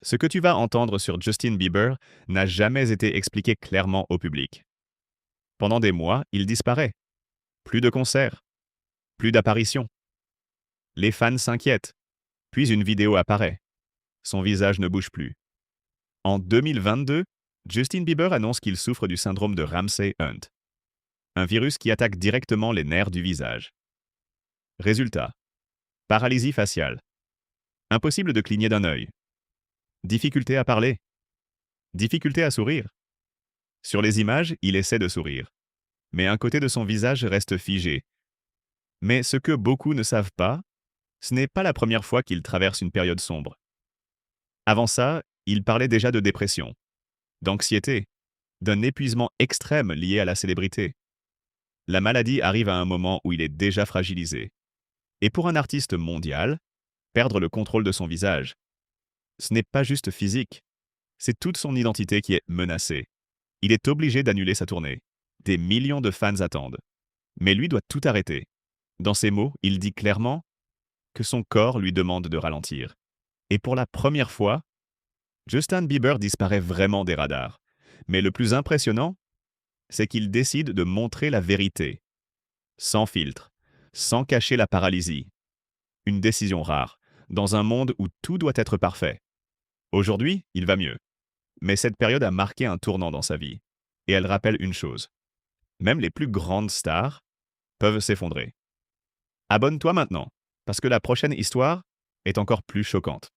Ce que tu vas entendre sur Justin Bieber n'a jamais été expliqué clairement au public. Pendant des mois, il disparaît. Plus de concerts, plus d'apparitions. Les fans s'inquiètent. Puis une vidéo apparaît. Son visage ne bouge plus. En 2022, Justin Bieber annonce qu'il souffre du syndrome de Ramsay-Hunt, un virus qui attaque directement les nerfs du visage. Résultat, paralysie faciale. Impossible de cligner d'un œil. Difficulté à parler. Difficulté à sourire. Sur les images, il essaie de sourire. Mais un côté de son visage reste figé. Mais ce que beaucoup ne savent pas, ce n'est pas la première fois qu'il traverse une période sombre. Avant ça, il parlait déjà de dépression, d'anxiété, d'un épuisement extrême lié à la célébrité. La maladie arrive à un moment où il est déjà fragilisé. Et pour un artiste mondial, perdre le contrôle de son visage, ce n'est pas juste physique, c'est toute son identité qui est menacée. Il est obligé d'annuler sa tournée. Des millions de fans attendent. Mais lui doit tout arrêter. Dans ses mots, il dit clairement que son corps lui demande de ralentir. Et pour la première fois, Justin Bieber disparaît vraiment des radars. Mais le plus impressionnant, c'est qu'il décide de montrer la vérité, sans filtre, sans cacher la paralysie. Une décision rare, dans un monde où tout doit être parfait. Aujourd'hui, il va mieux. Mais cette période a marqué un tournant dans sa vie. Et elle rappelle une chose. Même les plus grandes stars peuvent s'effondrer. Abonne-toi maintenant, parce que la prochaine histoire est encore plus choquante.